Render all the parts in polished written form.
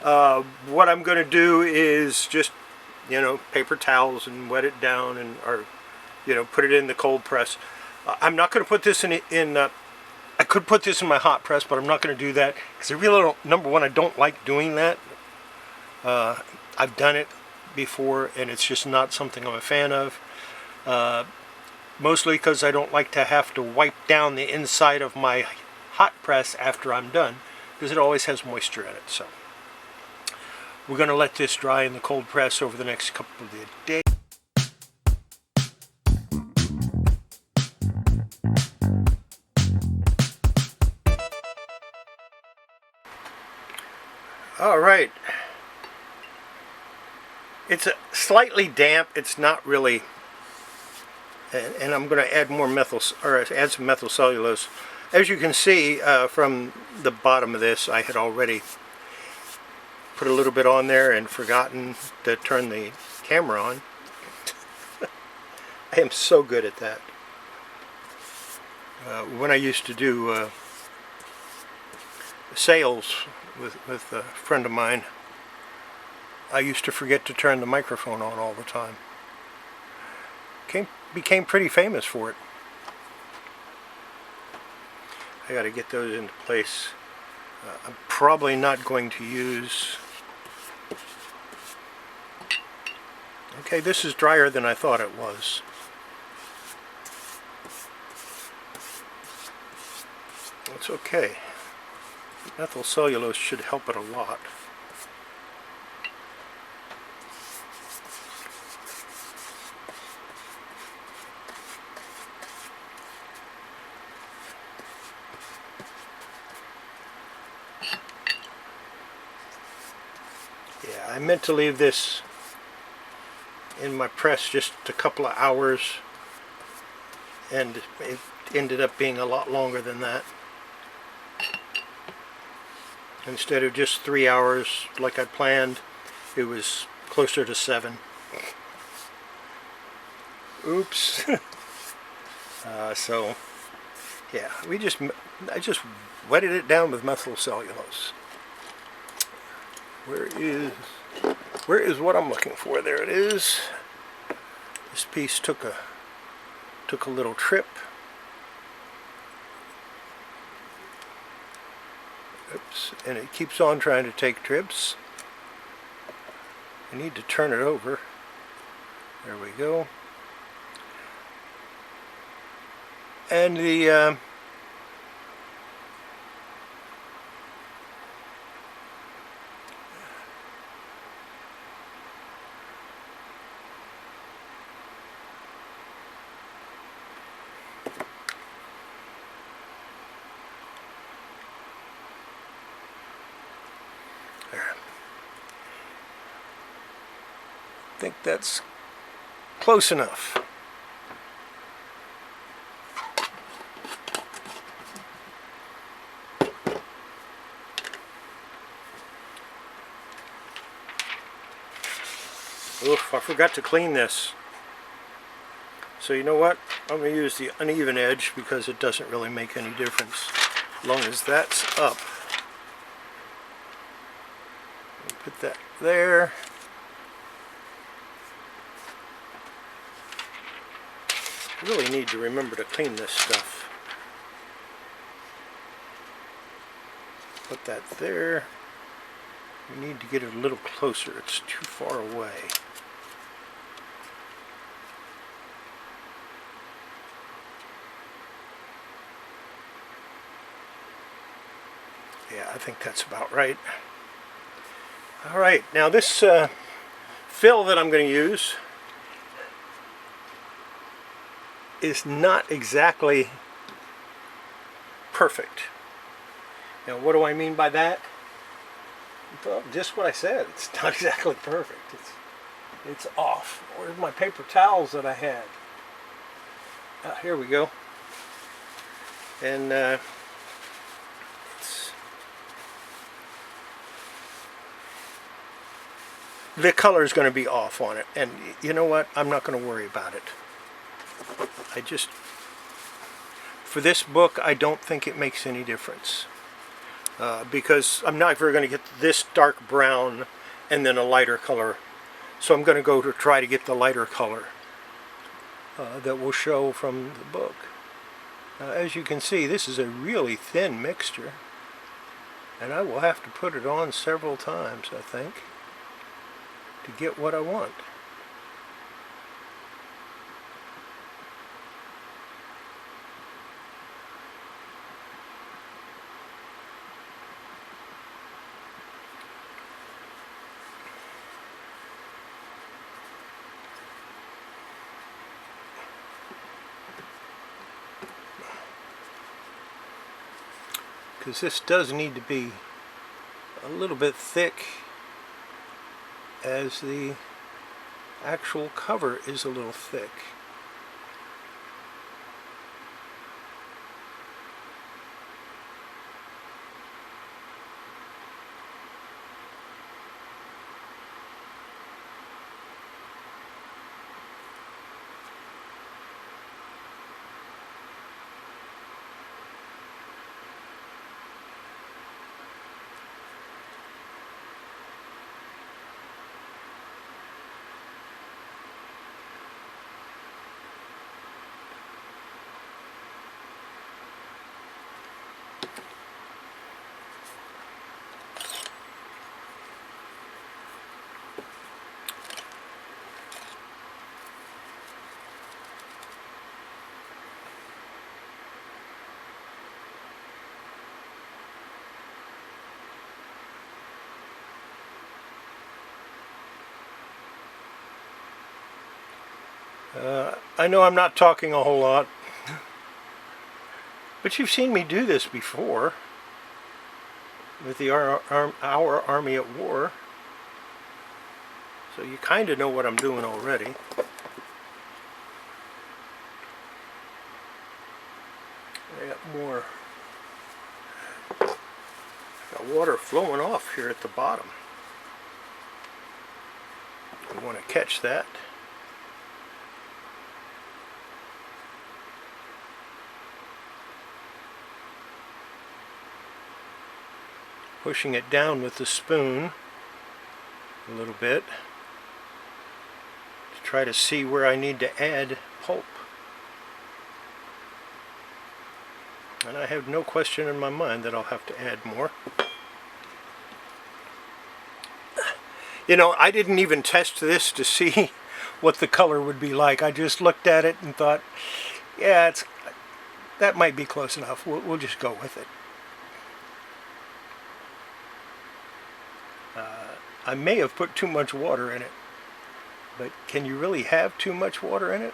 What I'm going to do is just, paper towels and wet it down, and put it in the cold press. I'm not going to put this in I could put this in my hot press, but I'm not going to do that because I really don't, number one, I don't like doing that. I've done it before and it's just not something I'm a fan of. Mostly because I don't like to have to wipe down the inside of my hot press after I'm done, because it always has moisture in it. So we're going to let this dry in the cold press over the next couple of days. All right, it's slightly damp. It's not really, and I'm going to add more add some methyl cellulose. As you can see from the bottom of this, I had already put a little bit on there and forgotten to turn the camera on. I am so good at that. When I used to do sales with a friend of mine, I used to forget to turn the microphone on all the time. Became pretty famous for it. I got to get those into place. I'm probably not going to use... Okay, this is drier than I thought it was. It's okay. Methyl cellulose should help it a lot. Yeah, I meant to leave this in my press just a couple of hours, and it ended up being a lot longer than that. Instead of just 3 hours like I planned, it was closer to 7. Oops. So yeah, I just wetted it down with methyl cellulose. Where is what I'm looking for? There it is. This piece took a little trip. Oops, and it keeps on trying to take trips. I need to turn it over. There we go. And the I think that's close enough. Oof, I forgot to clean this. So you know what? I'm going to use the uneven edge because it doesn't really make any difference as long as that's up. Put that there. I really need to remember to clean this stuff. Put that there. We need to get it a little closer. It's too far away. Yeah, I think that's about right. All right, now this fill that I'm going to use is not exactly perfect. Now, what do I mean by that? Well, just what I said. It's not exactly perfect. It's off. Where's my paper towels that I had? Here we go. And the color is going to be off on it. And you know what? I'm not going to worry about it. For this book, I don't think it makes any difference. because I'm not ever going to get this dark brown and then a lighter color. So I'm going to go to try to get the lighter color that will show from the book. As you can see, this is a really thin mixture, and I will have to put it on several times, I think, to get what I want. Because this does need to be a little bit thick, as the actual cover is a little thick. I know I'm not talking a whole lot, but you've seen me do this before with the Our Army at War, so you kind of know what I'm doing already. I got more. Got water flowing off here at the bottom. I want to catch that. Pushing it down with the spoon a little bit to try to see where I need to add pulp. And I have no question in my mind that I'll have to add more. You know, I didn't even test this to see what the color would be like. I just looked at it and thought, yeah, that might be close enough. We'll just go with it. I may have put too much water in it, but can you really have too much water in it?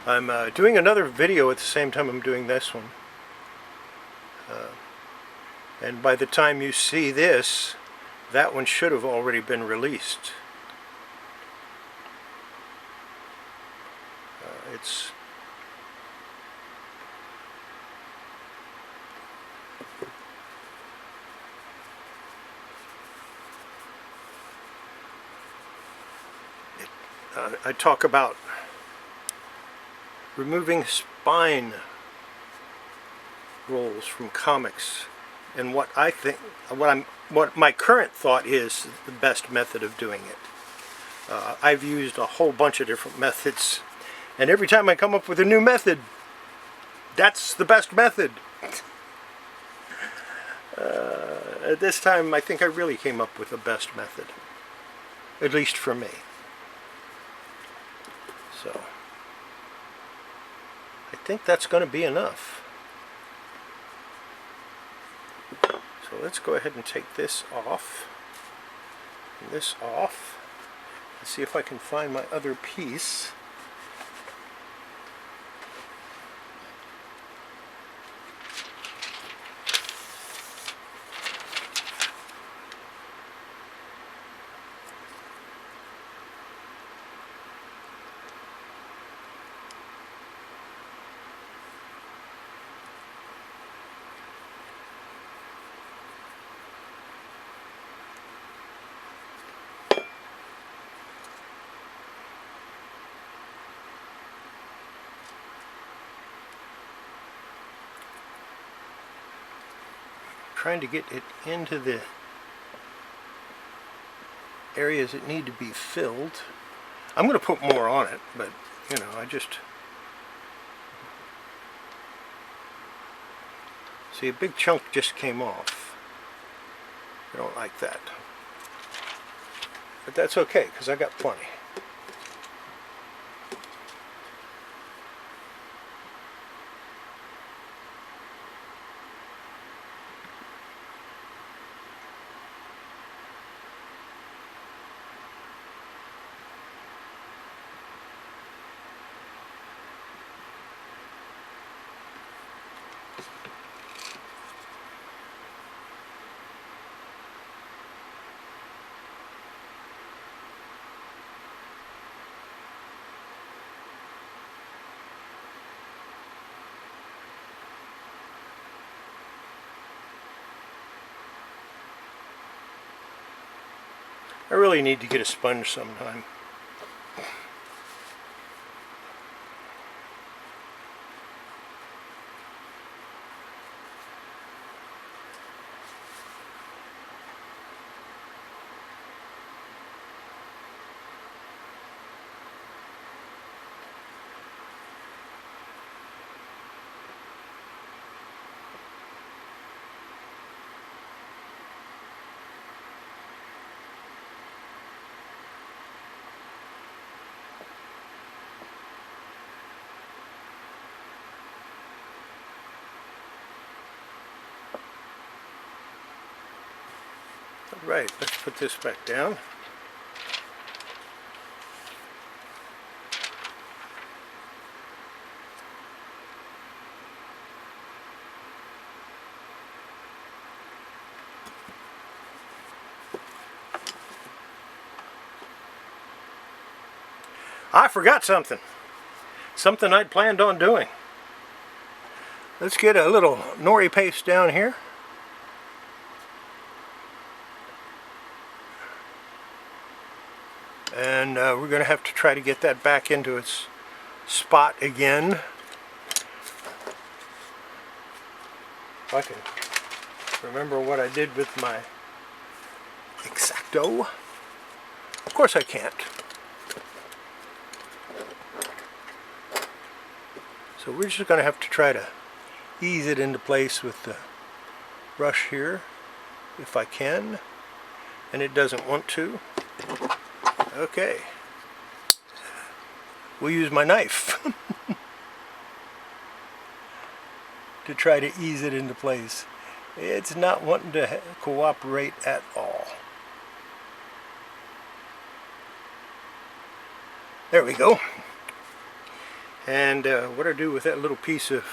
I'm doing another video at the same time I'm doing this one. And by the time you see this, that one should have already been released. I talk about removing spine rolls from comics, and what I think, what my current thought is the best method of doing it. I've used a whole bunch of different methods, and every time I come up with a new method, that's the best method. At this time, I think I really came up with the best method, at least for me. So, I think that's going to be enough. So let's go ahead and take this off, and this off. Let's see if I can find my other piece. trying to get it into the areas that need to be filled. I'm going to put more on it, but you know, I just see a big chunk just came off. I don't like that, but that's okay because I got plenty. I really need to get a sponge sometime. Right, let's put this back down. I forgot something. Something I'd planned on doing. Let's get a little nori paste down here. And we're going to have to try to get that back into its spot again. If I can remember what I did with my X-Acto. Of course I can't. So we're just going to have to try to ease it into place with the brush here, if I can. And it doesn't want to. Okay, we'll use my knife to try to ease it into place. It's not wanting to cooperate at all. There we go. And what do I do with that little piece of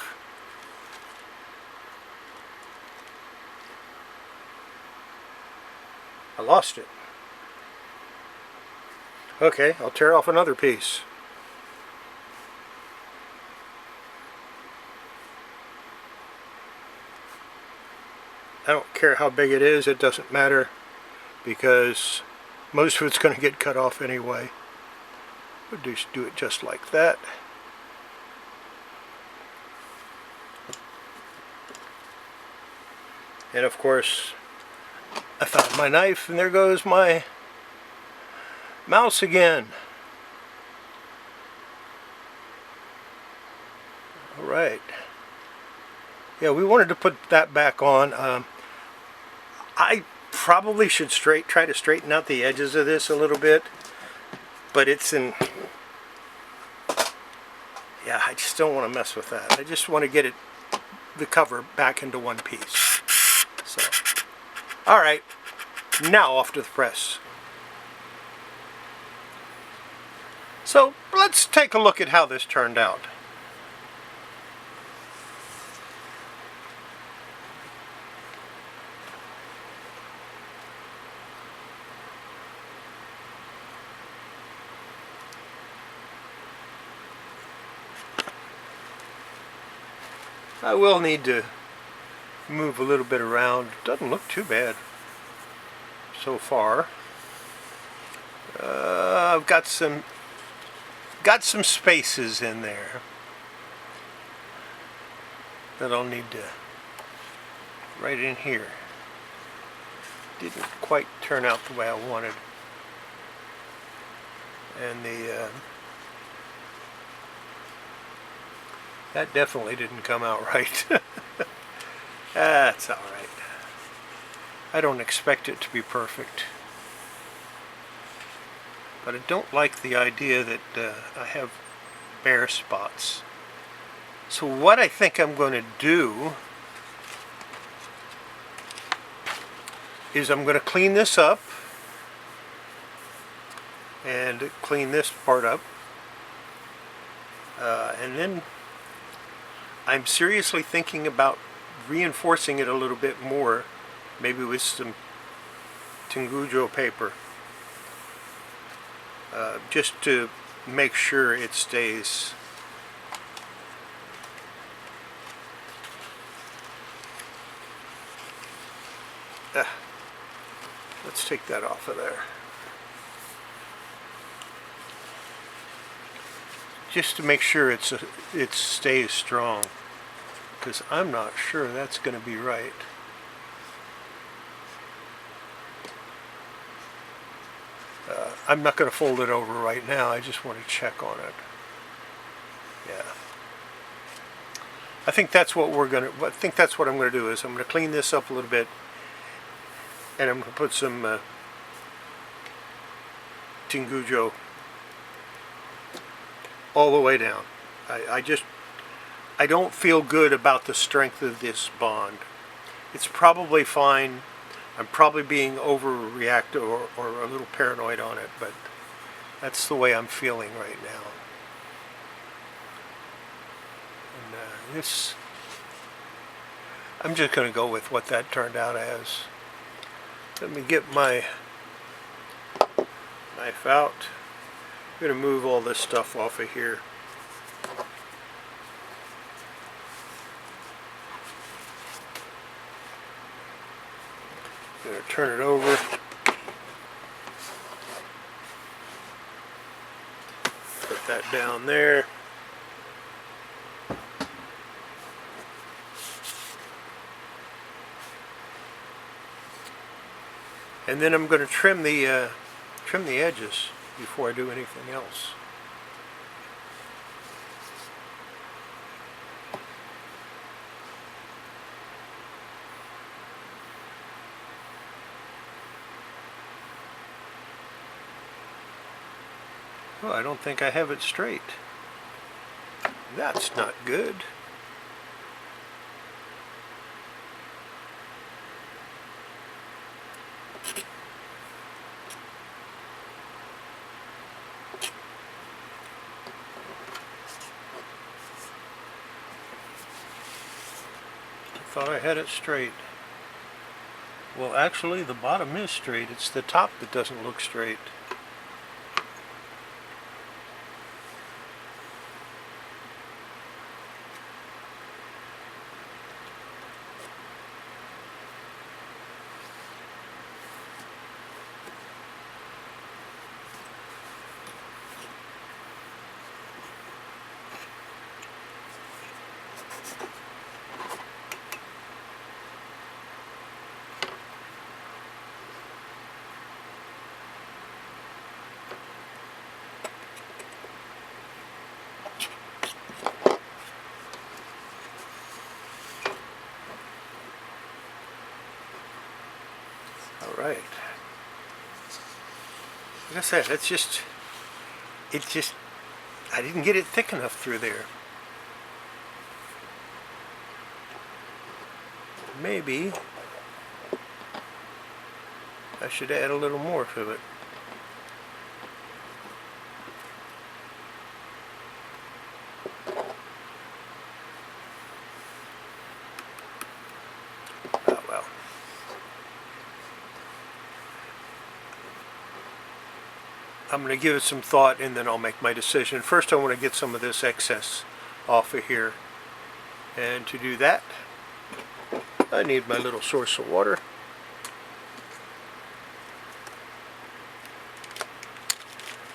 I lost it. Okay, I'll tear off another piece. I don't care how big it is, it doesn't matter, because most of it's going to get cut off anyway. We'll just do it just like that. And of course, I found my knife, and there goes my mouse again. Alright. Yeah, we wanted to put that back on. I probably should try to straighten out the edges of this a little bit. But it's in... Yeah, I just don't want to mess with that. I just want to get the cover back into one piece. So, alright. Now off to the press. So let's take a look at how this turned out. I will need to move a little bit around. Doesn't look too bad so far. I've got some spaces in there that I'll need to right in here. Didn't quite turn out the way I wanted. And the that definitely didn't come out right. That's all right. I don't expect it to be perfect. But I don't like the idea that I have bare spots. So what I think I'm going to do is I'm going to clean this up and clean this part up. And then I'm seriously thinking about reinforcing it a little bit more, maybe with some Tingujo paper, just to make sure it stays. Let's take that off of there. Just to make sure it stays strong, because I'm not sure that's going to be right. I'm not going to fold it over right now. I just want to check on it. Yeah. I think that's what I'm going to do is I'm going to clean this up a little bit, and I'm going to put some Tingujo all the way down. I don't feel good about the strength of this bond. It's probably fine. I'm probably being overreactive or a little paranoid on it, but that's the way I'm feeling right now. And I'm just going to go with what that turned out as. Let me get my knife out. I'm going to move all this stuff off of here. I'm going to turn it over. Put that down there. And then I'm going to trim the edges before I do anything else. Oh, I don't think I have it straight. That's not good. Thought I had it straight. Well, actually the bottom is straight. It's the top that doesn't look straight. Right. Like I said, I didn't get it thick enough through there. Maybe I should add a little more to it. I'm going to give it some thought and then I'll make my decision. First I want to get some of this excess off of here. And to do that, I need my little source of water.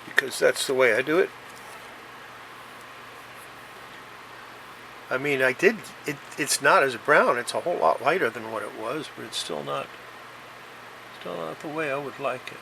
Because that's the way I do it. I mean, it's not as brown. It's a whole lot lighter than what it was, but it's still not the way I would like it.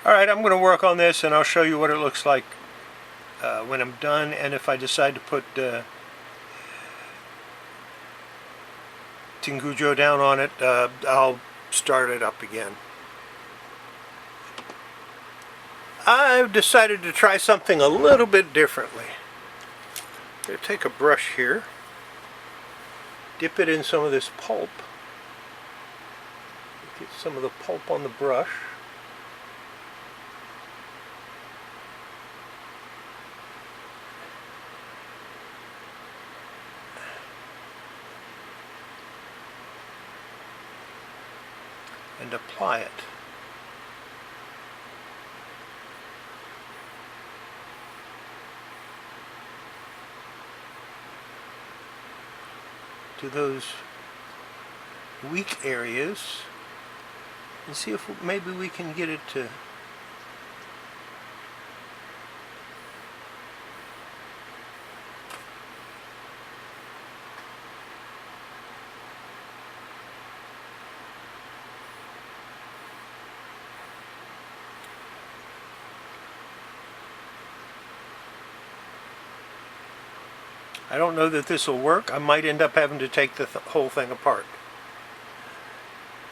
Alright, I'm going to work on this and I'll show you what it looks like when I'm done, and if I decide to put Tingujo down on it, I'll start it up again. I've decided to try something a little bit differently. I'm going to take a brush here, dip it in some of this pulp, get some of the pulp on the brush. And apply it. To those weak areas and see if maybe we can get it to I don't know that this will work. I might end up having to take the whole thing apart.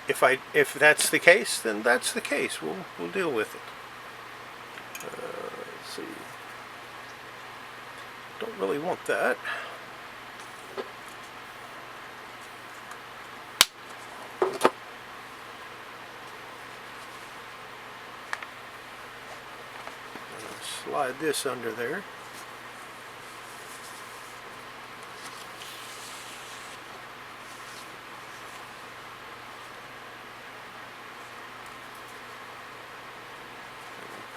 If that's the case, then that's the case. We'll deal with it. Let's see. Don't really want that. Slide this under there.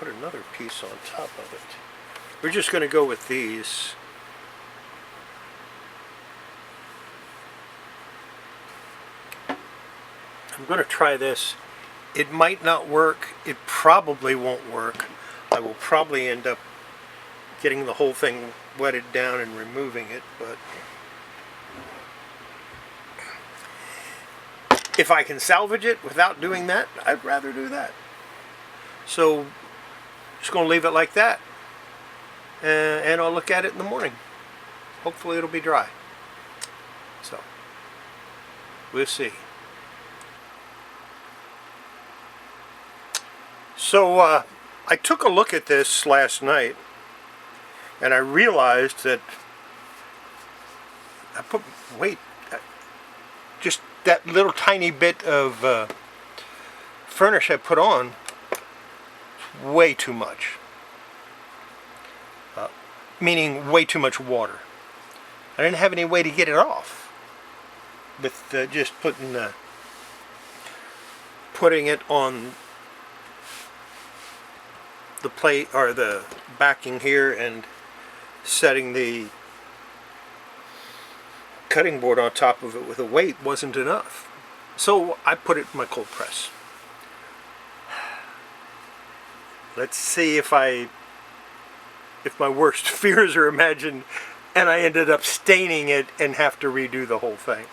Put another piece on top of it. We're just going to go with these. I'm going to try this. It might not work. It probably won't work. I will probably end up getting the whole thing wetted down and removing it, but if I can salvage it without doing that, I'd rather do that. So just going to leave it like that, and I'll look at it in the morning. Hopefully it'll be dry. So we'll see. So I took a look at this last night and I realized that I put just that little tiny bit of furnish I put on, way too much. Meaning way too much water. I didn't have any way to get it off with just putting it on the plate or the backing here and setting the cutting board on top of it with a weight wasn't enough. So I put it in my cold press. Let's see if my worst fears are imagined and I ended up staining it and have to redo the whole thing.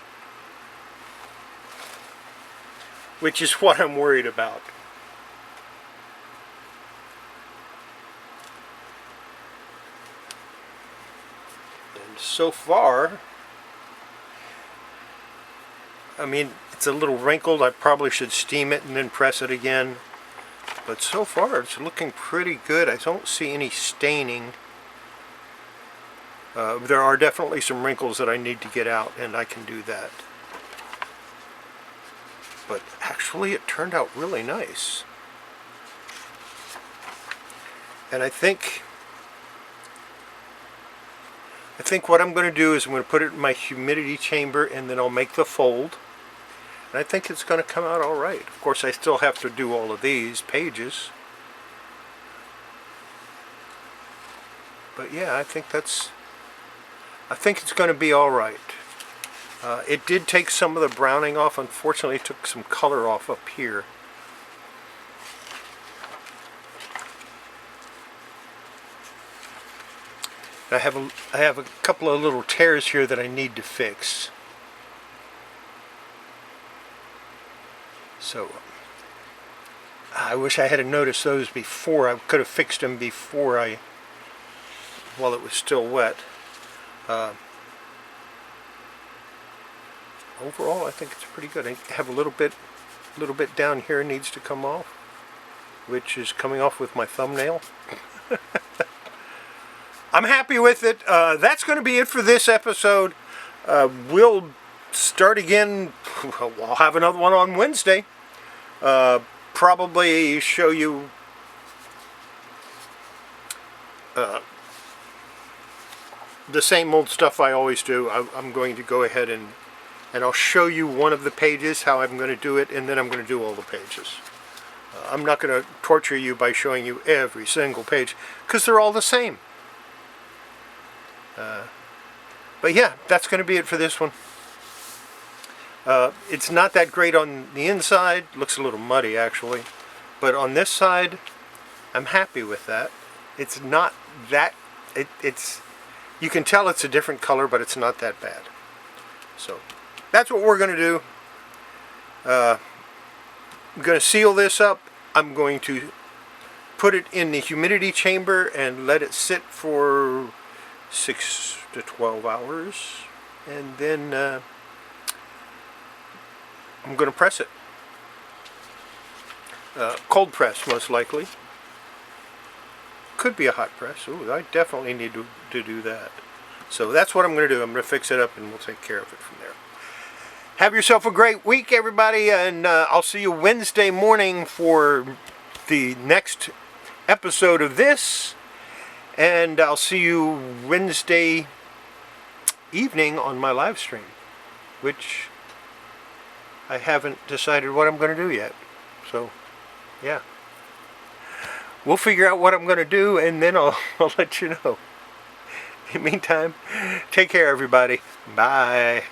Which is what I'm worried about. And so far, I mean, it's a little wrinkled. I probably should steam it and then press it again. But so far it's looking pretty good. I don't see any staining. There are definitely some wrinkles that I need to get out, and I can do that. But actually it turned out really nice. And I think what I'm going to do is I'm going to put it in my humidity chamber, and then I'll make the fold. And I think it's going to come out all right. Of course, I still have to do all of these pages. But yeah, I think it's going to be all right. It did take some of the browning off. Unfortunately, it took some color off up here. I have a couple of little tears here that I need to fix. So I wish I had noticed those before. I could have fixed them before while it was still wet. Overall, I think it's pretty good. I have a little bit down here needs to come off, which is coming off with my thumbnail. I'm happy with it. That's going to be it for this episode. We'll start again. I'll have another one on Wednesday. Probably show you the same old stuff I always do. I'm going to go ahead and I'll show you one of the pages, how I'm going to do it, and then I'm going to do all the pages. I'm not going to torture you by showing you every single page, because they're all the same. But yeah, that's going to be it for this one. It's not that great on the inside. Looks a little muddy, actually. But on this side, I'm happy with that. It's not that... You can tell it's a different color, but it's not that bad. So, that's what we're going to do. I'm going to seal this up. I'm going to put it in the humidity chamber and let it sit for 6 to 12 hours. And then I'm going to press it. Cold press, most likely. Could be a hot press. Ooh, I definitely need to do that. So that's what I'm going to do. I'm going to fix it up and we'll take care of it from there. Have yourself a great week, everybody, and I'll see you Wednesday morning for the next episode of this, and I'll see you Wednesday evening on my live stream, which I haven't decided what I'm going to do yet. So, yeah. We'll figure out what I'm going to do, and then I'll let you know. In the meantime, take care, everybody. Bye.